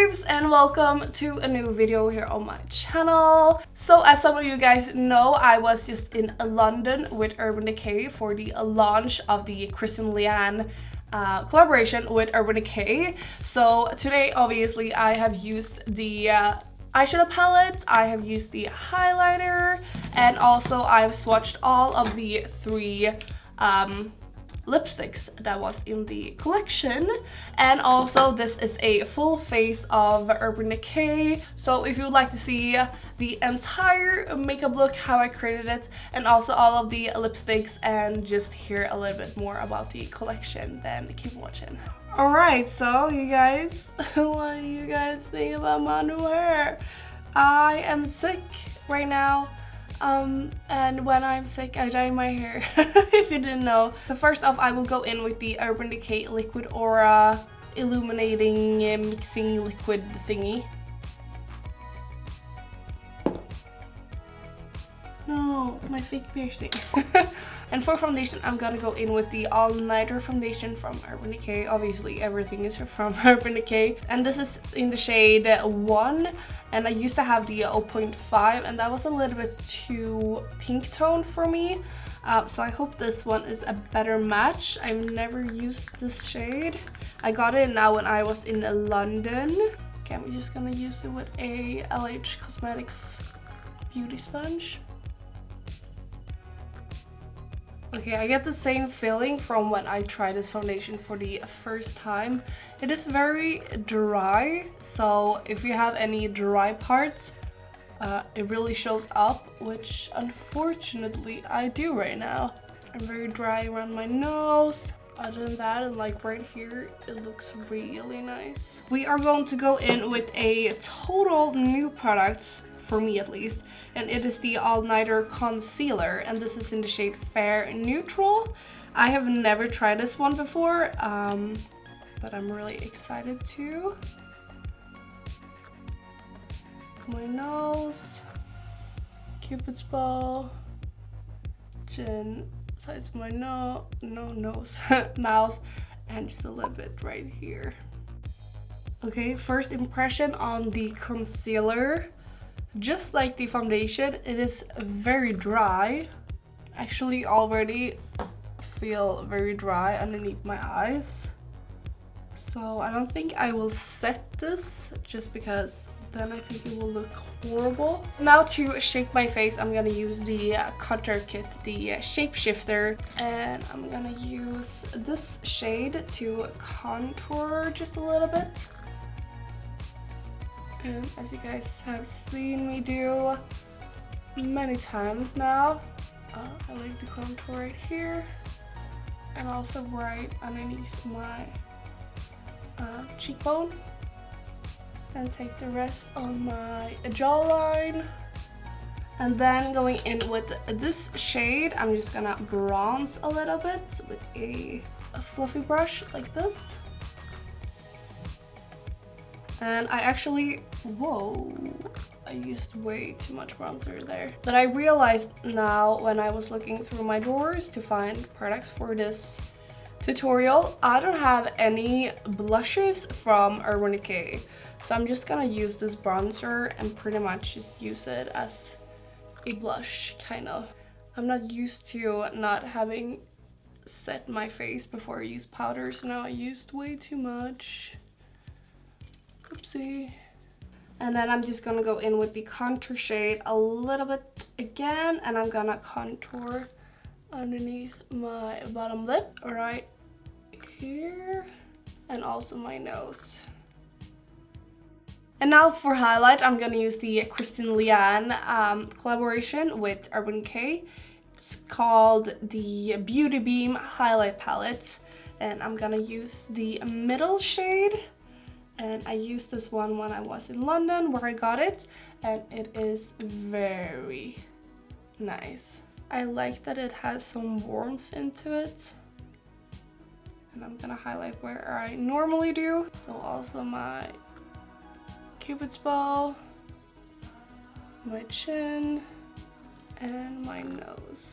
babes, and welcome to a new video here on my channel. So as some of you guys know, I was just in London with Urban Decay for the launch of the Kristen Leanne collaboration with Urban Decay. So today obviously I have used the eyeshadow palette, I have used the highlighter, and also I've swatched all of the three lipsticks that was in the collection. And also this is a full face of Urban Decay, so if you would like to see the entire makeup look, how I created it, and also all of the lipsticks, and just hear a little bit more about the collection, then keep watching. Alright, so you guys, what do you guys think about my new hair? I am sick right now. And when I'm sick, I dye my hair, if you didn't know. So first off, I will go in with the Urban Decay Liquid Aura Illuminating Mixing Liquid thingy. No, my fake piercing. And for foundation, I'm gonna go in with the All Nighter foundation from Urban Decay. Obviously, everything is from Urban Decay. And this is in the shade 1. And I used to have the 0.5, and that was a little bit too pink tone for me. So I hope this one is a better match. I've never used this shade. I got it now when I was in London. Okay, I'm just gonna use it with a LH Cosmetics beauty sponge. Okay, I get the same feeling from when I tried this foundation for the first time. It is very dry, so if you have any dry parts, it really shows up, which unfortunately I do right now. I'm very dry around my nose. Other than that, and like right here, it looks really nice. We are going to go in with a total new product, for me at least, and it is the All Nighter Concealer, and this is in the shade Fair Neutral. I have never tried this one before, but I'm really excited to. My nose, Cupid's bow, chin, sides of my nose, mouth, and just a little bit right here. Okay, first impression on the concealer. Just like the foundation, it is very dry. Actually already feel very dry underneath my eyes. So I don't think I will set this, just because then I think it will look horrible. Now to shape my face, I'm gonna use the contour kit, the Shapeshifter, and I'm gonna use this shade to contour just a little bit. And as you guys have seen me do many times now, I like the contour right here, and also right underneath my cheekbone, and take the rest on my jawline. And then going in with this shade, I'm just gonna bronze a little bit with a fluffy brush like this. And I actually, whoa, I used way too much bronzer there. But I realized now when I was looking through my drawers to find products for this tutorial, I don't have any blushes from Urban Decay. So I'm just gonna use this bronzer and pretty much just use it as a blush, kind of. I'm not used to not having set my face before I use powder, so now I used way too much. Oopsie. And then I'm just gonna go in with the contour shade a little bit again, and I'm gonna contour underneath my bottom lip right here, and also my nose. And now for highlight, I'm gonna use the Kristen Leanne collaboration with Urban Decay. It's called the Beauty Beam Highlight Palette, and I'm gonna use the middle shade. And I used this one when I was in London, where I got it, and it is very nice. I like that it has some warmth into it. And I'm gonna highlight where I normally do. So also my Cupid's bow, my chin, and my nose.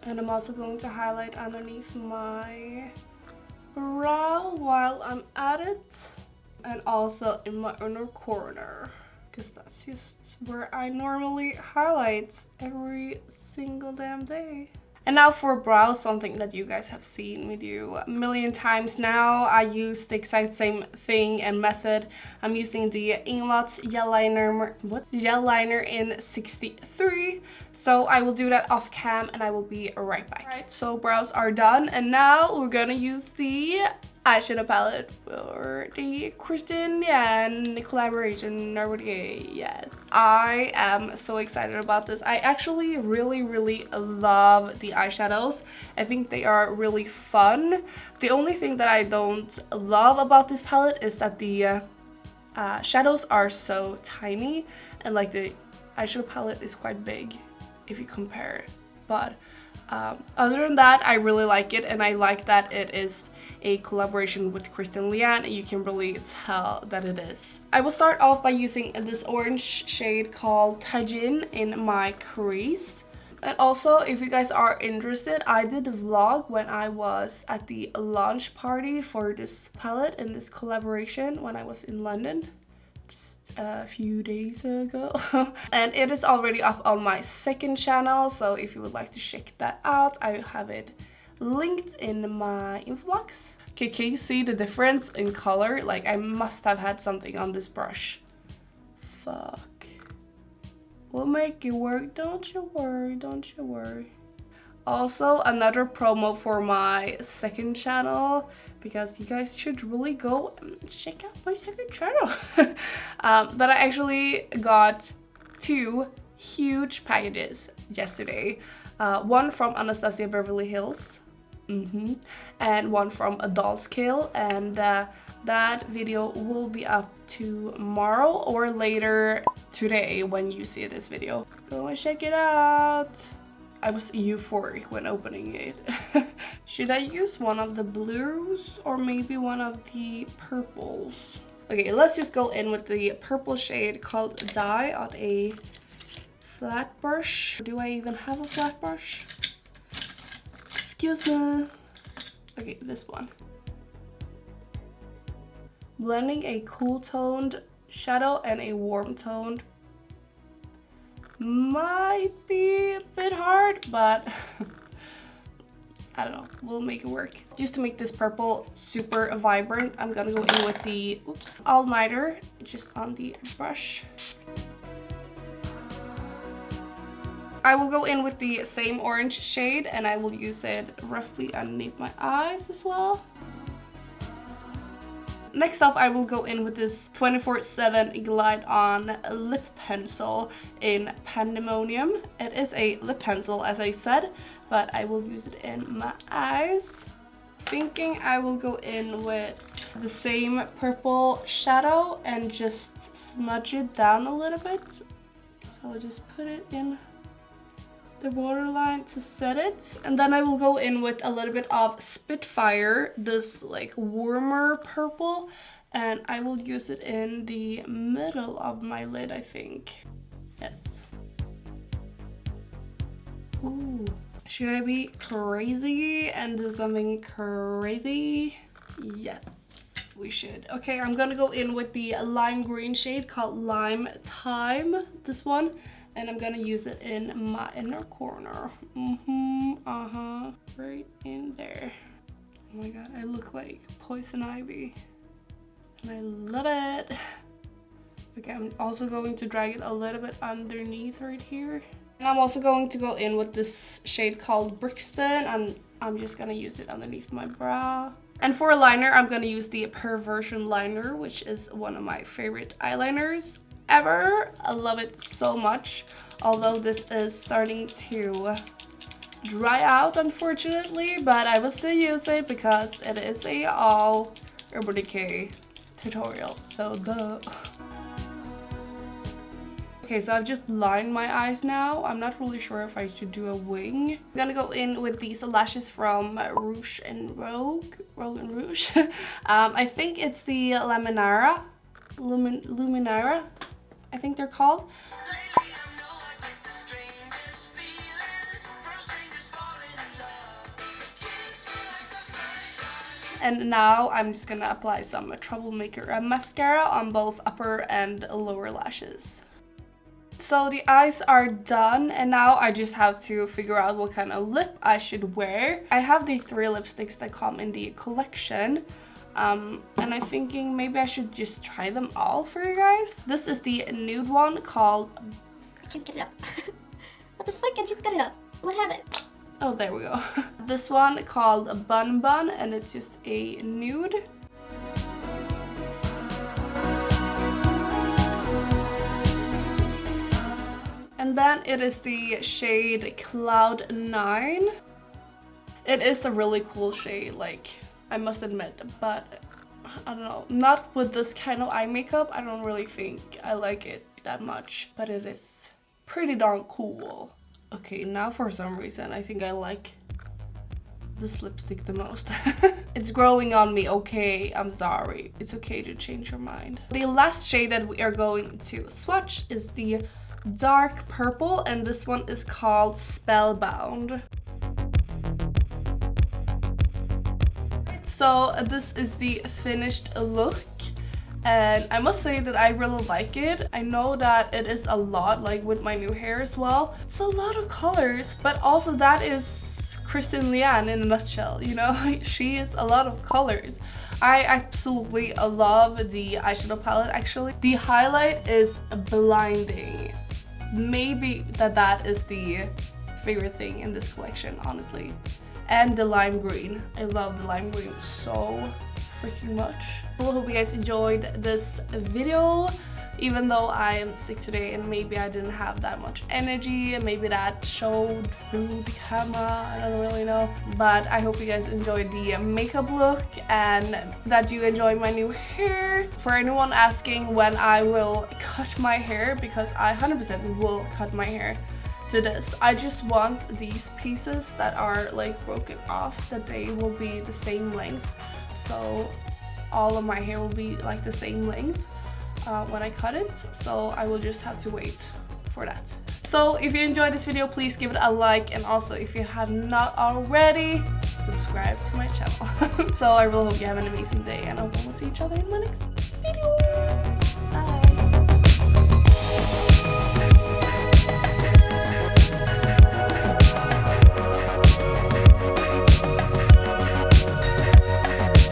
And I'm also going to highlight underneath my while I'm at it, and also in my inner corner, because that's just where I normally highlight every single damn day. And now for brows, something that you guys have seen me do a million times now. I use the exact same thing and method. I'm using the Inglot's gel liner in 63. So I will do that off cam and I will be right back. Alright, so brows are done, and now we're gonna use the eyeshadow palette for the Kristen Leanne collaboration. Yes, I am so excited about this. I actually really love the eyeshadows. I think they are really fun. The only thing that I don't love about this palette is that the shadows are so tiny, and like the eyeshadow palette is quite big if you compare it. But other than that, I really like it, and I like that it is a collaboration with Kristen Leanne. You can really tell that it is. I will start off by using this orange shade called Tajin in my crease. And also, if you guys are interested, I did a vlog when I was at the launch party for this palette and this collaboration when I was in London just a few days ago. And it is already up on my second channel, so if you would like to check that out, I have it linked in my info box. Okay, can you see the difference in color? Like, I must have had something on this brush. Fuck. We'll make it work, don't you worry, don't you worry. Also, another promo for my second channel, because you guys should really go and check out my second channel. But I actually got 2 huge packages yesterday. One from Anastasia Beverly Hills, and one from Adult Scale, and that video will be up tomorrow or later today when you see this video. Go and check it out. I was euphoric when opening it. Should I use one of the blues or maybe one of the purples? Okay, let's just go in with the purple shade called Dye on a flat brush. Do I even have a flat brush? Excuse me. Okay, this one. Blending a cool toned shadow and a warm toned might be a bit hard, but I don't know, we'll make it work. Just to make this purple super vibrant, I'm gonna go in with the all-nighter just on the brush. I will go in with the same orange shade, and I will use it roughly underneath my eyes as well. Next up, I will go in with this 24/7 Glide On lip pencil in Pandemonium. It is a lip pencil, as I said, but I will use it in my eyes. Thinking I will go in with the same purple shadow and just smudge it down a little bit. So I'll just put it in the waterline to set it, and then I will go in with a little bit of Spitfire, this like warmer purple, and I will use it in the middle of my lid, I think. Yes. Ooh, should I be crazy and do something crazy? Yes, we should. Okay, I'm gonna go in with the lime green shade called Lime Time, this one. And I'm gonna use it in my inner corner. Right in there. Oh my god, I look like Poison Ivy. And I love it. Okay, I'm also going to drag it a little bit underneath right here. And I'm also going to go in with this shade called Brixton. I'm just gonna use it underneath my brow. And for a liner, I'm gonna use the Perversion liner, which is one of my favorite eyeliners ever. I love it so much, although this is starting to dry out, unfortunately, but I will still use it because it is a all Urban Decay tutorial, so duh. Okay, so I've just lined my eyes now. I'm not really sure if I should do a wing. I'm gonna go in with these lashes from Rouge and Rogue and Rouge. I think it's the Luminara, I think they're called. And now I'm just gonna apply some Troublemaker mascara on both upper and lower lashes. So the eyes are done, and now I just have to figure out what kind of lip I should wear. I have the 3 lipsticks that come in the collection. And I'm thinking maybe I should just try them all for you guys. This is the nude one called... I can't get it up. What the fuck? I just got it up. What happened? Oh, there we go. This one called Bun Bun, and it's just a nude. And then it is the shade Cloud 9. It is a really cool shade, like, I must admit, but I don't know, not with this kind of eye makeup. I don't really think I like it that much, but it is pretty darn cool. Okay, now for some reason I think I like this lipstick the most. It's growing on me. Okay, I'm sorry. It's okay to change your mind. The last shade that we are going to swatch is the dark purple, and this one is called Spellbound. So this is the finished look, and I must say that I really like it. I know that it is a lot, like with my new hair as well. It's a lot of colors, but also that is Kristen Leanne in a nutshell, you know? She is a lot of colors. I absolutely love the eyeshadow palette actually. The highlight is blinding. Maybe that is the favorite thing in this collection, honestly. And the lime green. I love the lime green so freaking much. Well, I hope you guys enjoyed this video. Even though I am sick today and maybe I didn't have that much energy, and maybe that showed through the camera, I don't really know. But I hope you guys enjoyed the makeup look and that you enjoy my new hair. For anyone asking when I will cut my hair, because I 100% will cut my hair to this. I just want these pieces that are like broken off, that they will be the same length. So all of my hair will be like the same length when I cut it. So I will just have to wait for that. So if you enjoyed this video, please give it a like, and also if you have not already, subscribe to my channel. So I really hope you have an amazing day, and I hope we'll see each other in my next